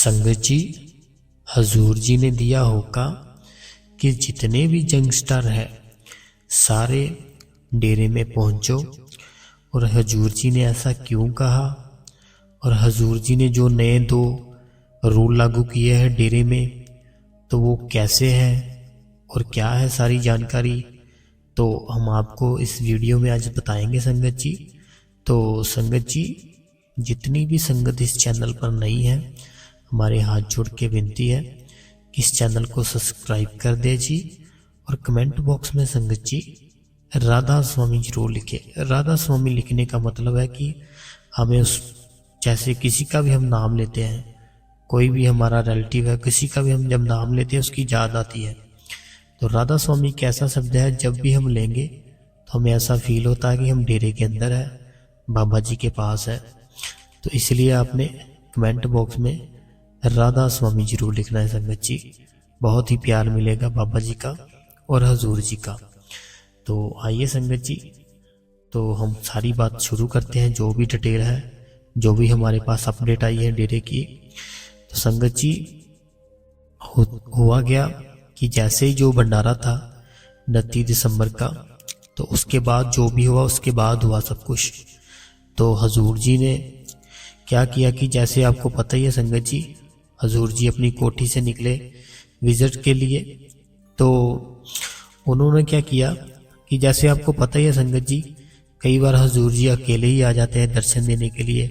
संगत जी, हजूर जी ने दिया होगा कि जितने भी यंगस्टर है सारे डेरे में पहुंचो। और हजूर जी ने ऐसा क्यों कहा, और हजूर जी ने जो नए 2 रूल लागू किए हैं डेरे में, तो वो कैसे हैं और क्या है सारी जानकारी तो हम आपको इस वीडियो में आज बताएंगे संगत जी। तो संगत जी, जितनी भी संगत इस चैनल पर नई है, हमारे हाथ जोड़ के विनती है कि इस चैनल को सब्सक्राइब कर दे जी। और कमेंट बॉक्स में संगत जी राधा स्वामी जरूर लिखे। राधा स्वामी लिखने का मतलब है कि हमें उस जैसे किसी का भी हम नाम लेते हैं, कोई भी हमारा रिलेटिव है, किसी का भी हम जब नाम लेते हैं उसकी याद आती है। तो राधा स्वामी एक ऐसा शब्द है, जब भी हम लेंगे तो हमें ऐसा फील होता है कि हम डेरे के अंदर है, बाबा जी के पास है। तो इसलिए आपने कमेंट बॉक्स में राधा स्वामी जरूर लिखना है संगत जी। बहुत ही प्यार मिलेगा बाबा जी का और हजूर जी का। तो आइए संगत जी, तो हम सारी बात शुरू करते हैं। जो भी डिटेल है, जो भी हमारे पास अपडेट आई है डेरे की, तो संगत जी हुआ गया कि जैसे ही जो भंडारा था 29 दिसंबर का, तो उसके बाद जो भी हुआ उसके बाद हुआ सब कुछ। तो हजूर जी ने क्या किया कि जैसे आपको पता ही है संगत जी, हजूर जी अपनी कोठी से निकले विजिट के लिए। तो उन्होंने क्या किया कि जैसे आपको पता ही है संगत जी, कई बार हजूर जी अकेले ही आ जाते हैं दर्शन देने के लिए,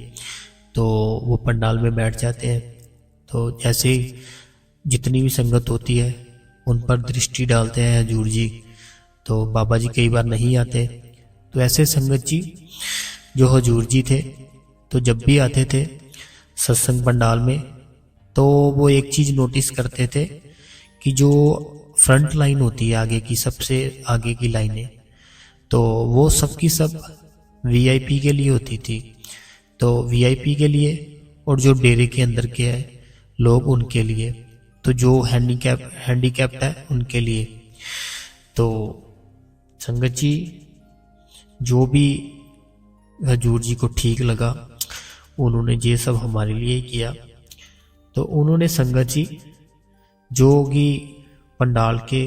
तो वो पंडाल में बैठ जाते हैं। तो जैसे जितनी भी संगत होती है उन पर दृष्टि डालते हैं हजूर जी, तो बाबा जी कई बार नहीं आते। तो ऐसे संगत जी जो हजूर जी थे, तो जब भी आते थे सत्संग पंडाल में, तो वो एक चीज़ नोटिस करते थे कि जो फ्रंट लाइन होती है, आगे की सबसे आगे की लाइनें, तो वो सबकी सब वीआईपी के लिए होती थी। तो वीआईपी के लिए, और जो डेरे के अंदर के है लोग उनके लिए, तो जो हैंडीकैप्ड है उनके लिए। तो संगत जी जो भी हजूर जी को ठीक लगा, उन्होंने ये सब हमारे लिए किया। तो उन्होंने संगत जी जो कि पंडाल के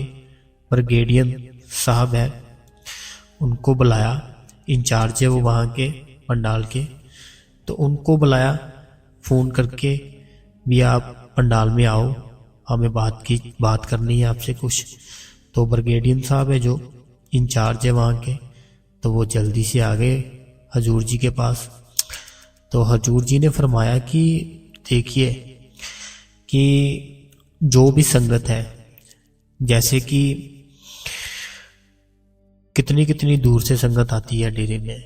ब्रिगेडियन साहब है उनको बुलाया, इंचार्ज है वो वहाँ के पंडाल के, तो उनको बुलाया फ़ोन करके भी आप पंडाल में आओ, हमें बात करनी है आपसे कुछ। तो ब्रिगेडियन साहब है जो इंचार्ज है वहाँ के, तो वो जल्दी से आ गए हजूर जी के पास। तो हजूर जी ने फरमाया कि देखिए कि जो भी संगत है, जैसे कि कितनी कितनी दूर से संगत आती है डेरे में,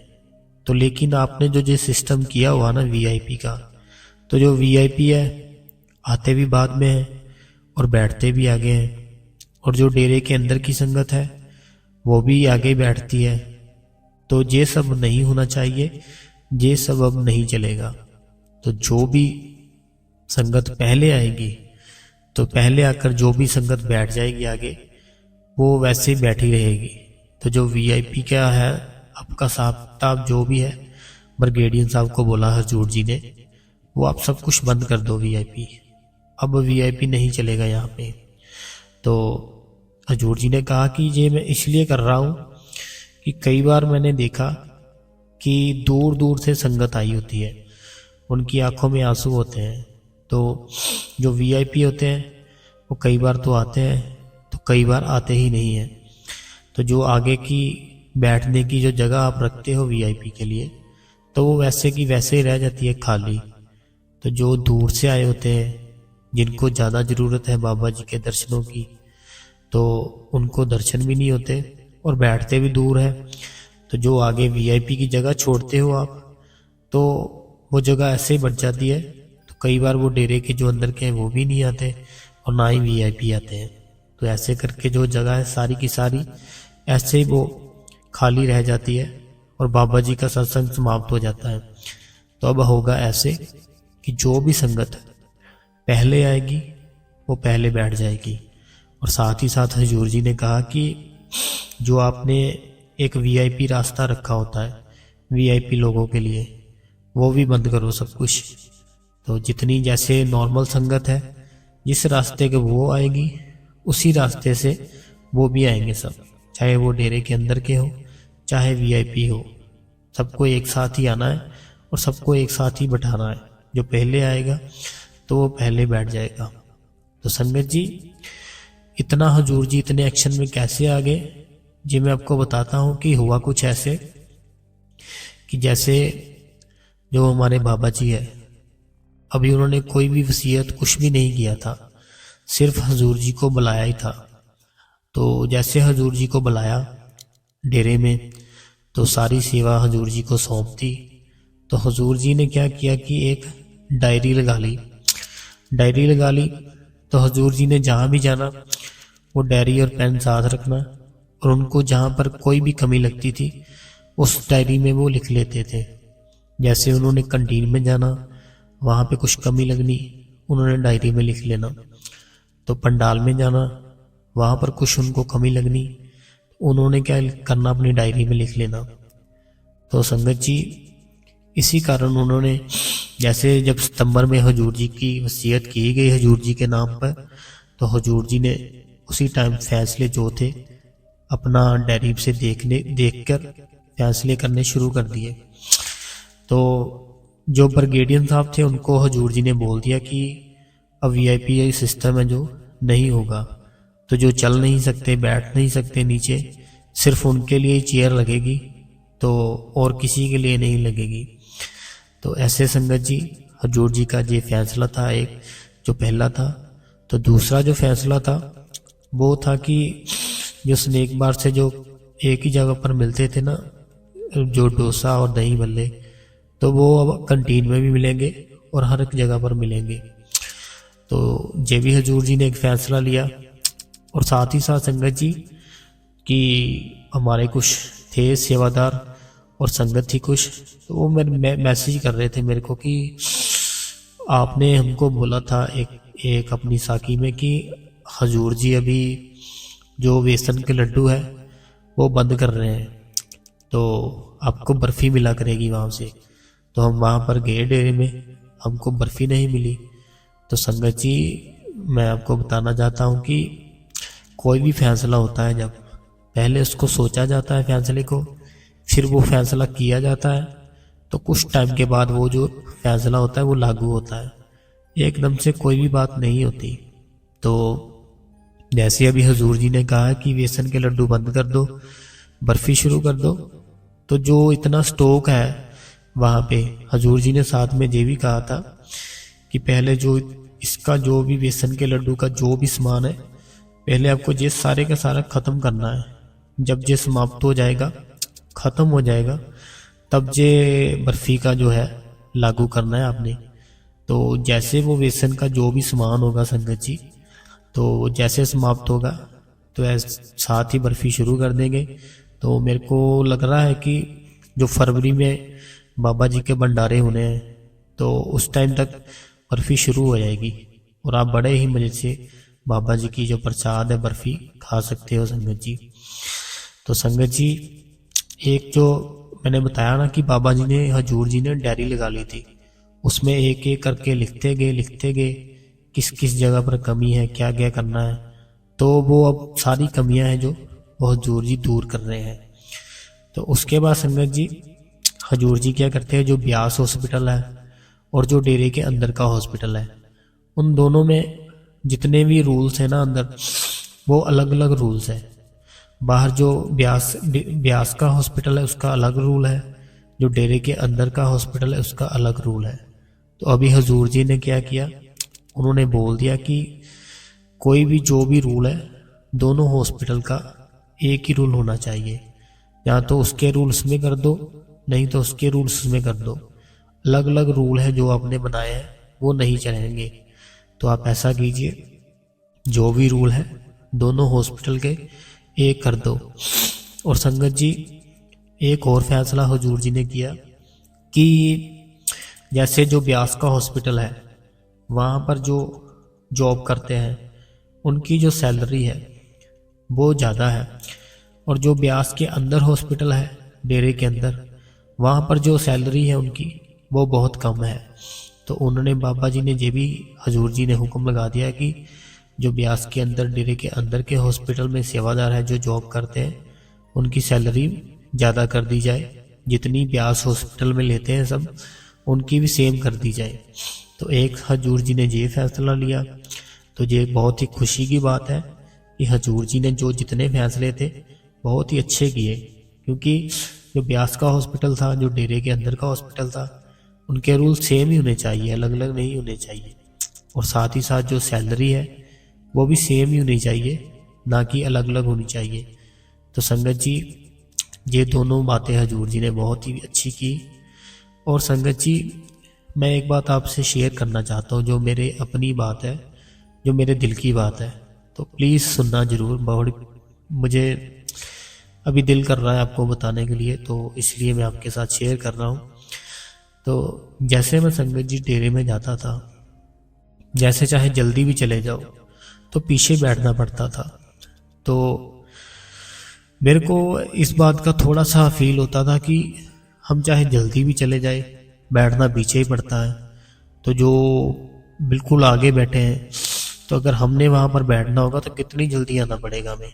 तो लेकिन आपने जो सिस्टम किया हुआ ना वीआईपी का, तो जो वीआईपी है आते भी बाद में है और बैठते भी आगे हैं, और जो डेरे के अंदर की संगत है वो भी आगे बैठती है। तो ये सब नहीं होना चाहिए, ये सब अब नहीं चलेगा। तो जो भी संगत पहले आएगी, तो पहले आकर जो भी संगत बैठ जाएगी आगे, वो वैसे ही बैठी रहेगी। तो जो वीआईपी क्या है आपका साहब जो भी है, ब्रिगेडियन साहब को बोला हजूर जी ने, वो आप सब कुछ बंद कर दो वीआईपी, अब वीआईपी नहीं चलेगा यहाँ पे। तो हजूर जी ने कहा कि ये मैं इसलिए कर रहा हूँ कि कई बार मैंने देखा कि दूर दूर से संगत आई होती है, उनकी आंखों में आंसू होते हैं। तो जो वीआईपी होते हैं वो कई बार तो आते हैं, तो कई बार आते ही नहीं हैं। तो जो आगे की बैठने की जो जगह आप रखते हो वीआईपी के लिए, तो वो वैसे की वैसे ही रह जाती है खाली। तो जो दूर से आए होते हैं, जिनको ज़्यादा ज़रूरत है बाबा जी के दर्शनों की, तो उनको दर्शन भी नहीं होते और बैठते भी दूर है। तो जो आगे वीआईपी की जगह छोड़ते हो आप, तो वो जगह ऐसे ही बच जाती है। तो कई बार वो डेरे के जो अंदर के हैं वो भी नहीं आते और ना ही वीआईपी आते हैं। तो ऐसे करके जो जगह है सारी की सारी ऐसे ही वो खाली रह जाती है और बाबा जी का सत्संग समाप्त हो जाता है। तो अब होगा ऐसे कि जो भी संगत पहले आएगी वो पहले बैठ जाएगी। और साथ ही साथ हजूर जी ने कहा कि जो आपने एक वीआईपी रास्ता रखा होता है वीआईपी लोगों के लिए, वो भी बंद करो सब कुछ। तो जितनी जैसे नॉर्मल संगत है, जिस रास्ते के वो आएगी उसी रास्ते से वो भी आएंगे सब, चाहे वो डेरे के अंदर के हो चाहे वीआईपी हो, सबको एक साथ ही आना है और सबको एक साथ ही बैठाना है। जो पहले आएगा तो वो पहले बैठ जाएगा। तो संगत जी, इतना हजूर जी इतने एक्शन में कैसे आ गए जी, मैं आपको बताता हूँ कि हुआ कुछ ऐसे कि जैसे जो हमारे बाबा जी है, अभी उन्होंने कोई भी वसीयत कुछ भी नहीं किया था, सिर्फ हजूर जी को बुलाया ही था। तो जैसे हजूर जी को बुलाया डेरे में, तो सारी सेवा हजूर जी को सौंप दी। तो हजूर जी ने क्या किया कि एक डायरी लगा ली। डायरी लगा ली तो हजूर जी ने जहाँ भी जाना वो डायरी और पेन साथ रखना, और उनको जहाँ पर कोई भी कमी लगती थी उस डायरी में वो लिख लेते थे। जैसे उन्होंने कैंटीन में जाना, वहाँ पे कुछ कमी लगनी, उन्होंने डायरी में लिख लेना। तो पंडाल में जाना, वहाँ पर कुछ उनको कमी लगनी, उन्होंने क्या करना, अपनी डायरी में लिख लेना। तो संगत जी, इसी कारण उन्होंने जैसे जब सितंबर में हजूर जी की वसीयत की गई हजूर जी के नाम पर, तो हजूर जी ने उसी टाइम फैसले जो थे अपना डायरी से देखकर फैसले करने शुरू कर दिए। तो जो ब्रिगेडियन साहब थे उनको हजूर जी ने बोल दिया कि अब वीआईपी सिस्टम है जो नहीं होगा, तो जो चल नहीं सकते, बैठ नहीं सकते नीचे, सिर्फ उनके लिए ही चेयर लगेगी, तो और किसी के लिए नहीं लगेगी। तो ऐसे संगत जी, हजूर जी का ये फैसला था एक जो पहला था। तो दूसरा जो फैसला था वो था कि जो स्नैक बार से जो एक ही जगह पर मिलते थे ना, जो डोसा और दही भल्ले, तो वो अब कैंटीन में भी मिलेंगे और हर एक जगह पर मिलेंगे। तो ये भी हजूर जी ने एक फैसला लिया। और साथ ही साथ संगत जी कि हमारे कुछ थे सेवादार और संगत थी कुछ, तो वो मेरे मैसेज कर रहे थे मेरे को कि आपने हमको बोला था एक अपनी साकी में कि हजूर जी अभी जो बेसन के लड्डू है वो बंद कर रहे हैं, तो आपको बर्फ़ी मिला करेगी वहाँ से। तो हम वहाँ पर गए डेरे में, हमको बर्फ़ी नहीं मिली। तो संगत जी, मैं आपको बताना चाहता हूँ कि कोई भी फैसला होता है, जब पहले उसको सोचा जाता है फैसले को, फिर वो फैसला किया जाता है, तो कुछ टाइम के बाद वो जो फैसला होता है वो लागू होता है, एकदम से कोई भी बात नहीं होती। तो जैसे अभी हजूर जी ने कहा कि बेसन के लड्डू बंद कर दो, बर्फ़ी शुरू कर दो, तो जो इतना स्टॉक है वहाँ पे हजूर जी ने साथ में ये भी कहा था कि पहले जो इसका जो भी बेसन के लड्डू का जो भी सामान है, पहले आपको ये सारे का सारा ख़त्म करना है। जब ये समाप्त हो जाएगा, ख़त्म हो जाएगा, तब ये बर्फ़ी का जो है लागू करना है आपने। तो जैसे वो बेसन का जो भी सामान होगा संगत जी, तो जैसे समाप्त होगा तो साथ ही बर्फ़ी शुरू कर देंगे। तो मेरे को लग रहा है कि जो फरवरी में बाबा जी के भंडारे होने हैं, तो उस टाइम तक बर्फ़ी शुरू हो जाएगी और आप बड़े ही मज़े से बाबा जी की जो प्रसाद है बर्फ़ी खा सकते हो संगत जी। तो संगत जी, एक जो मैंने बताया ना कि बाबा जी ने हजूर जी ने डायरी लगा ली थी, उसमें एक एक करके लिखते गए किस किस जगह पर कमी है, क्या क्या करना है। तो वो अब सारी कमियां हैं जो वो हजूर जी दूर कर रहे हैं। तो उसके बाद संगत जी, हजूर जी क्या करते हैं, जो ब्यास हॉस्पिटल है और जो डेरे के अंदर का हॉस्पिटल है, उन दोनों में जितने भी रूल्स हैं ना अंदर, वो अलग अलग रूल्स हैं। बाहर जो ब्यास का हॉस्पिटल है उसका अलग रूल है, जो डेरे के अंदर का हॉस्पिटल है उसका अलग रूल है। तो अभी हजूर जी ने क्या किया, उन्होंने बोल दिया कि कोई भी जो भी रूल है, दोनों हॉस्पिटल का एक ही रूल होना चाहिए। या तो उसके रूल्स में कर दो, नहीं तो उसके रूल्स में कर दो। अलग अलग रूल है जो आपने बनाए हैं वो नहीं चलेंगे। तो आप ऐसा कीजिए, जो भी रूल है दोनों हॉस्पिटल के एक कर दो। और संगत जी, एक और फैसला हजूर जी ने किया कि जैसे जो ब्यास का हॉस्पिटल है, वहाँ पर जो जॉब करते हैं उनकी जो सैलरी है वो ज़्यादा है, और जो ब्यास के अंदर हॉस्पिटल है डेरे के अंदर, वहाँ पर जो सैलरी है उनकी वो बहुत कम है। तो उन्होंने बाबा जी ने ये भी हजूर जी ने हुक्म लगा दिया कि जो ब्यास के अंदर डेरे के अंदर के हॉस्पिटल में सेवादार है जो जॉब करते हैं उनकी सैलरी ज़्यादा कर दी जाए, जितनी ब्यास हॉस्पिटल में लेते हैं सब उनकी भी सेम कर दी जाए। तो एक हजूर जी ने ये फैसला लिया। तो ये बहुत ही खुशी की बात है कि हजूर जी ने जो जितने फैसले थे बहुत ही अच्छे किए, क्योंकि जो ब्यास का हॉस्पिटल था, जो डेरे के अंदर का हॉस्पिटल था, उनके रूल सेम ही होने चाहिए, अलग अलग नहीं होने चाहिए। और साथ ही साथ जो सैलरी है वो भी सेम ही होनी चाहिए, ना कि अलग अलग होनी चाहिए। तो संगत जी ये दोनों बातें हजूर जी ने बहुत ही अच्छी की। और संगत जी मैं एक बात आपसे शेयर करना चाहता हूँ, जो मेरे अपनी बात है, जो मेरे दिल की बात है, तो प्लीज़ सुनना ज़रूर। बहुत मुझे अभी दिल कर रहा है आपको बताने के लिए, तो इसलिए मैं आपके साथ शेयर कर रहा हूँ। तो जैसे मैं संगत जी डेरे में जाता था, जैसे चाहे जल्दी भी चले जाओ तो पीछे बैठना पड़ता था। तो मेरे को इस बात का थोड़ा सा फील होता था कि हम चाहे जल्दी भी चले जाए बैठना पीछे ही पड़ता है। तो जो बिल्कुल आगे बैठे हैं, तो अगर हमने वहाँ पर बैठना होगा तो कितनी जल्दी आना पड़ेगा हमें,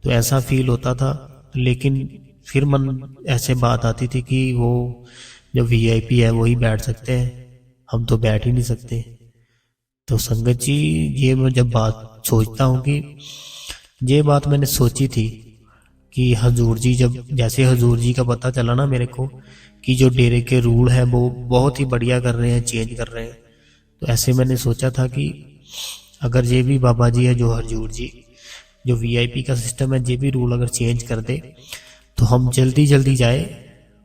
तो ऐसा फील होता था। लेकिन फिर मन ऐसे बात आती थी कि वो जो वीआईपी है वही बैठ सकते हैं, हम तो बैठ ही नहीं सकते। तो संगत जी ये मैं जब बात सोचता हूँ कि ये बात मैंने सोची थी कि हजूर जी जब जैसे हजूर जी का पता चला ना मेरे को कि जो डेरे के रूल है वो बहुत ही बढ़िया कर रहे हैं, चेंज कर रहे हैं, तो ऐसे मैंने सोचा था कि अगर ये भी बाबा जी है जो हजूर जी जो वीआईपी का सिस्टम है, ये भी रूल अगर चेंज कर दे तो हम जल्दी जल्दी जाए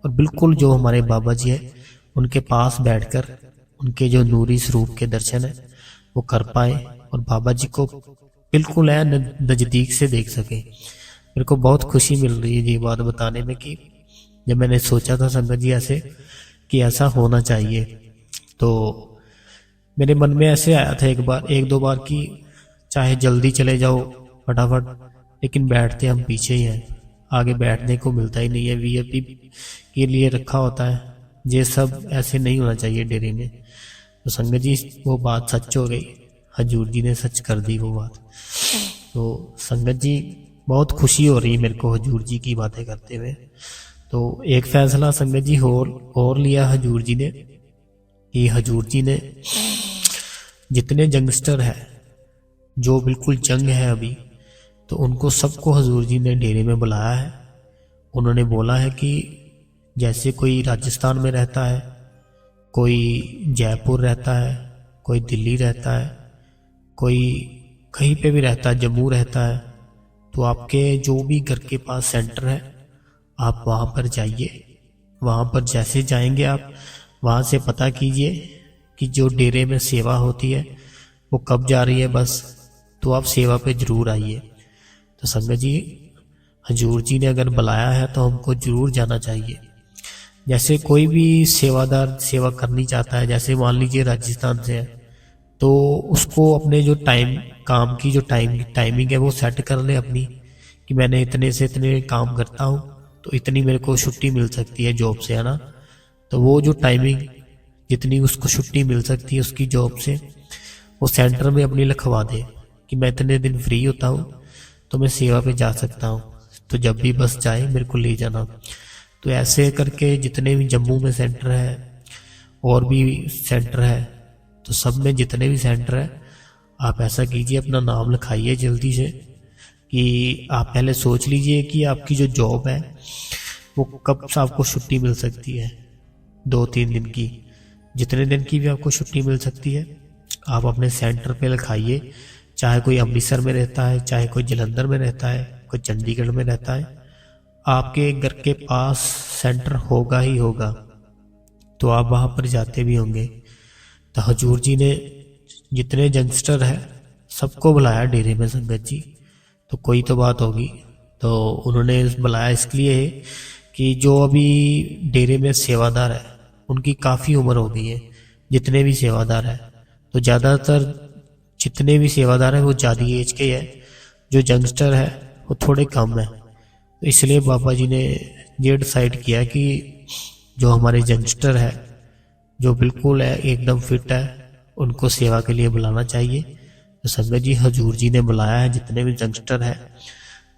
और बिल्कुल जो हमारे बाबा जी है उनके पास बैठकर उनके जो नूरी स्वरूप के दर्शन है वो कर पाए और बाबा जी को बिल्कुल है नज़दीक से देख सके। मेरे को बहुत खुशी मिल रही है ये बात बताने में कि जब मैंने सोचा था संगत जी ऐसे कि ऐसा होना चाहिए, तो मेरे मन में ऐसे आया था एक दो बार कि चाहे जल्दी चले जाओ फटाफट, लेकिन बैठते हम पीछे ही हैं, आगे बैठने को मिलता ही नहीं है, वीआईपी के लिए रखा होता है। ये सब ऐसे नहीं होना चाहिए डेरे में। तो संगत जी वो बात सच हो गई, हजूर जी ने सच कर दी वो बात। तो संगत जी बहुत खुशी हो रही है मेरे को हजूर जी की बातें करते हुए। तो एक फैसला संगत जी और लिया हजूर जी ने कि हजूर जी ने जितने यंगस्टर है जो बिल्कुल जंग है अभी, तो उनको सबको हजूर जी ने डेरे में बुलाया है। उन्होंने बोला है कि जैसे कोई राजस्थान में रहता है, कोई जयपुर रहता है, कोई दिल्ली रहता है, कोई कहीं पे भी रहता है, जम्मू रहता है, तो आपके जो भी घर के पास सेंटर है आप वहाँ पर जाइए। वहाँ पर जैसे जाएंगे आप वहाँ से पता कीजिए कि जो डेरे में सेवा होती है वो कब जा रही है बस, तो आप सेवा पे ज़रूर आइए। तो संगत जी हजूर जी ने अगर बुलाया है तो हमको ज़रूर जाना चाहिए। जैसे कोई भी सेवादार सेवा करनी चाहता है, जैसे मान लीजिए राजस्थान से है, तो उसको अपने जो काम की जो टाइमिंग है वो सेट कर ले अपनी, कि मैंने इतने से इतने काम करता हूँ तो इतनी मेरे को छुट्टी मिल सकती है जॉब से, है ना। तो वो जो टाइमिंग जितनी उसको छुट्टी मिल सकती है उसकी जॉब से वो सेंटर में अपनी लिखवा दे कि मैं इतने दिन फ्री होता हूँ तो मैं सेवा पे जा सकता हूँ, तो जब भी बस जाए मेरे को ले जाना। तो ऐसे करके जितने भी जम्मू में सेंटर है और भी सेंटर है, तो सब में जितने भी सेंटर है आप ऐसा कीजिए अपना नाम लिखाइए जल्दी से, कि आप पहले सोच लीजिए कि आपकी जो जॉब है वो कब से आपको छुट्टी मिल सकती है, 2-3 दिन की, जितने दिन की भी आपको छुट्टी मिल सकती है आप अपने सेंटर पे लिखाइए। चाहे कोई अमृतसर में रहता है, चाहे कोई जलंधर में रहता है, कोई चंडीगढ़ में रहता है, आपके घर के पास सेंटर होगा ही होगा, तो आप वहाँ पर जाते भी होंगे। तो हजूर जी ने जितने यंगस्टर है सबको बुलाया डेरे में संगत जी, तो कोई तो बात होगी। तो उन्होंने बुलाया इसलिए कि जो अभी डेरे में सेवादार है उनकी काफ़ी उम्र हो गई है, जितने भी सेवादार है, तो ज़्यादातर जितने भी सेवादार हैं वो ज़्यादा एज के हैं, जो यंगस्टर है वो थोड़े कम है। तो इसलिए बाबा जी ने ये डिसाइड किया कि जो हमारे यंगस्टर है जो बिल्कुल है एकदम फिट है उनको सेवा के लिए बुलाना चाहिए। तो संगत जी हजूर जी ने बुलाया है जितने भी यंगस्टर है,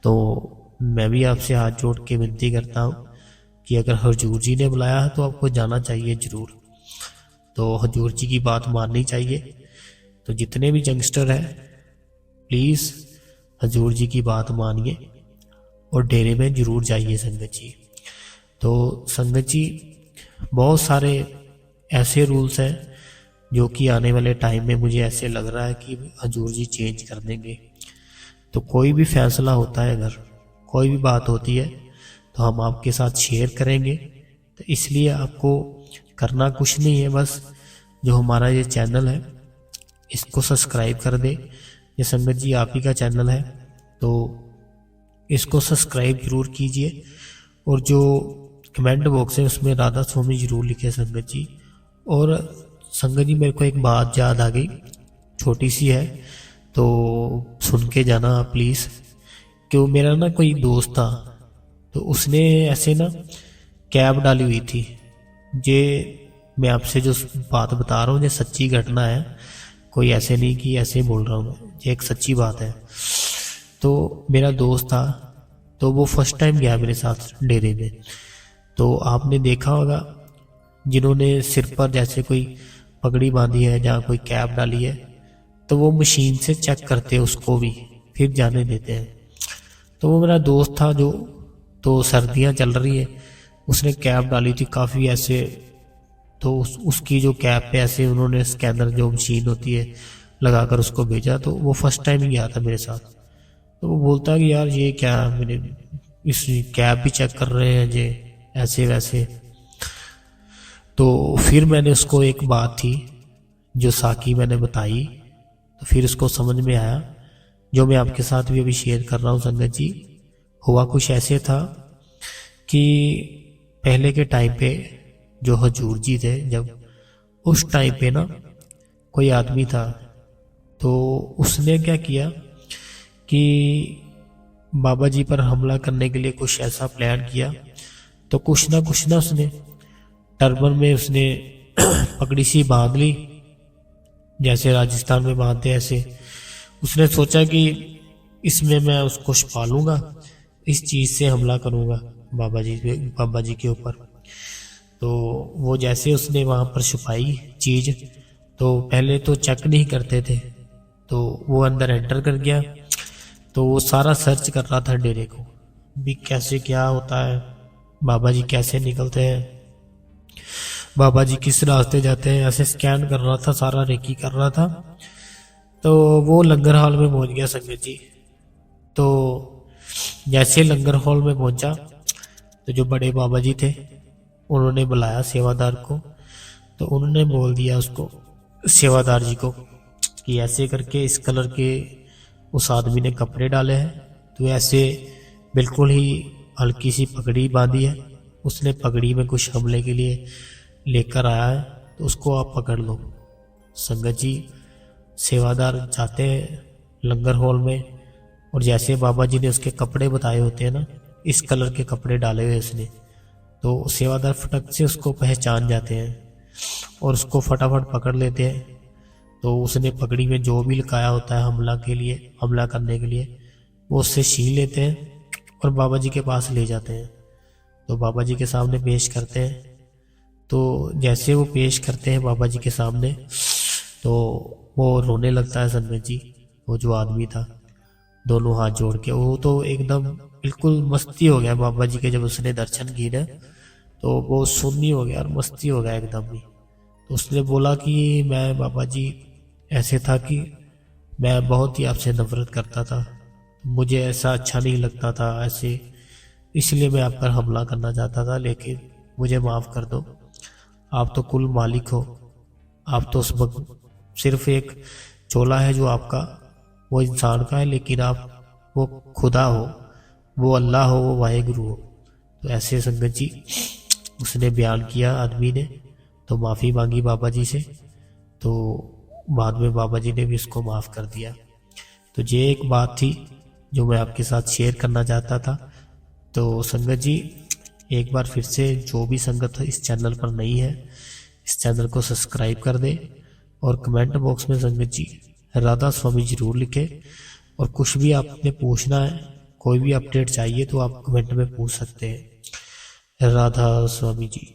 तो मैं भी आपसे हाथ जोड़ के विनती करता हूँ कि अगर हजूर जी ने बुलाया है तो आपको जाना चाहिए जरूर। तो हजूर जी की बात माननी चाहिए। तो जितने भी यंगस्टर हैं प्लीज़ हजूर जी की बात मानिए और डेरे में जरूर जाइए संगत जी। तो संगत जी बहुत सारे ऐसे रूल्स हैं जो कि आने वाले टाइम में मुझे ऐसे लग रहा है कि हजूर जी चेंज कर देंगे। तो कोई भी फैसला होता है, अगर कोई भी बात होती है तो हम आपके साथ शेयर करेंगे। तो इसलिए आपको करना कुछ नहीं है, बस जो हमारा ये चैनल है इसको सब्सक्राइब कर दे। ये संगत जी आप ही का चैनल है तो इसको सब्सक्राइब जरूर कीजिए, और जो कमेंट बॉक्स है उसमें राधा स्वामी जरूर लिखे संगत जी। और संगत जी मेरे को एक बात याद आ गई, छोटी सी है तो सुन के जाना आप प्लीज़। क्यों, मेरा ना कोई दोस्त था तो उसने ऐसे ना कैब डाली हुई थी। ये मैं आपसे जो बात बता रहा हूँ ये सच्ची घटना है, कोई ऐसे नहीं कि ऐसे बोल रहा हूँ, ये एक सच्ची बात है। तो मेरा दोस्त था तो वो फर्स्ट टाइम गया मेरे साथ डेरे में। तो आपने देखा होगा जिन्होंने सिर पर जैसे कोई पगड़ी बांधी है, जहाँ कोई कैप डाली है, तो वो मशीन से चेक करते हैं उसको भी, फिर जाने देते हैं। तो वो मेरा दोस्त था जो, तो सर्दियाँ चल रही है, उसने कैप डाली थी काफ़ी ऐसे। तो उसकी जो कैप पे ऐसे उन्होंने स्कैनर जो मशीन होती है लगाकर उसको भेजा। तो वो फर्स्ट टाइम ही गया था मेरे साथ। तो वो बोलता है कि यार ये क्या, मेरे इस कैब भी चेक कर रहे हैं ये ऐसे वैसे। तो फिर मैंने उसको एक बात थी जो साकी मैंने बताई, तो फिर उसको समझ में आया, जो मैं आपके साथ भी अभी शेयर कर रहा हूँ संगत जी। हुआ कुछ ऐसे था कि पहले के टाइम पे जो हजूर जी थे, जब उस टाइम पे ना कोई आदमी था, तो उसने क्या किया कि बाबा जी पर हमला करने के लिए कुछ ऐसा प्लान किया। तो कुछ ना उसने टर्बन में उसने पगड़ी सी बांध ली, जैसे राजस्थान में बांधते ऐसे। उसने सोचा कि इसमें मैं उसको छुपा लूंगा, इस चीज़ से हमला करूंगा बाबा जी के ऊपर। तो वो जैसे उसने वहाँ पर छुपाई चीज़, तो पहले तो चेक नहीं करते थे, तो वो अंदर एंटर कर गया। तो वो सारा सर्च कर रहा था डेरे को भी, कैसे क्या होता है, बाबा जी कैसे निकलते हैं, बाबा जी किस रास्ते जाते हैं, ऐसे स्कैन कर रहा था, सारा रेकी कर रहा था। तो वो लंगर हॉल में पहुंच गया संगत जी। तो जैसे लंगर हॉल में पहुंचा तो जो बड़े बाबा जी थे उन्होंने बुलाया सेवादार को। तो उन्होंने बोल दिया उसको, सेवादार जी को, कि ऐसे करके इस कलर के उस आदमी ने कपड़े डाले हैं, तो ऐसे बिल्कुल ही हल्की सी पगड़ी बांधी है, उसने पगड़ी में कुछ हमले के लिए लेकर आया है, तो उसको आप पकड़ लो। संगत जी सेवादार जाते हैं लंगर हॉल में, और जैसे बाबा जी ने उसके कपड़े बताए होते हैं ना, इस कलर के कपड़े डाले हुए उसने, तो सेवादार फटक से उसको पहचान जाते हैं और उसको फटाफट पकड़ लेते हैं। तो उसने पगड़ी में जो भी लिखाया होता है हमला करने के लिए, वो उससे छीन लेते हैं और बाबा जी के पास ले जाते हैं। तो बाबा जी के सामने पेश करते हैं। तो जैसे वो पेश करते हैं बाबा जी के सामने, तो वो रोने लगता है संगत जी। वो जो आदमी था दोनों हाथ जोड़ के, वो तो एकदम बिल्कुल मस्ती हो गया बाबा जी के, जब उसने दर्शन किए ना तो वो सुन्नी हो गया और मस्ती हो गया एकदम ही। तो उसने बोला कि मैं बाबा जी ऐसे था कि मैं बहुत ही आपसे नफरत करता था, मुझे ऐसा अच्छा नहीं लगता था ऐसे, इसलिए मैं आप पर हमला करना चाहता था, लेकिन मुझे माफ़ कर दो। आप तो कुल मालिक हो, आप तो उस वक्त सिर्फ एक चोला है जो आपका, वो इंसान का है, लेकिन आप वो खुदा हो, वो अल्लाह हो, वो वाहेगुरु हो। तो ऐसे संगत जी उसने बयान किया आदमी ने। तो माफ़ी मांगी बाबा जी से, तो बाद में बाबा जी ने भी उसको माफ़ कर दिया। तो ये एक बात थी जो मैं आपके साथ शेयर करना चाहता था। तो संगत जी एक बार फिर से, जो भी संगत इस चैनल पर नई है, इस चैनल को सब्सक्राइब कर दें और कमेंट बॉक्स में संगत जी राधा स्वामी जरूर लिखें। और कुछ भी आपने पूछना है, कोई भी अपडेट चाहिए तो आप कमेंट में पूछ सकते हैं। राधा स्वामी जी।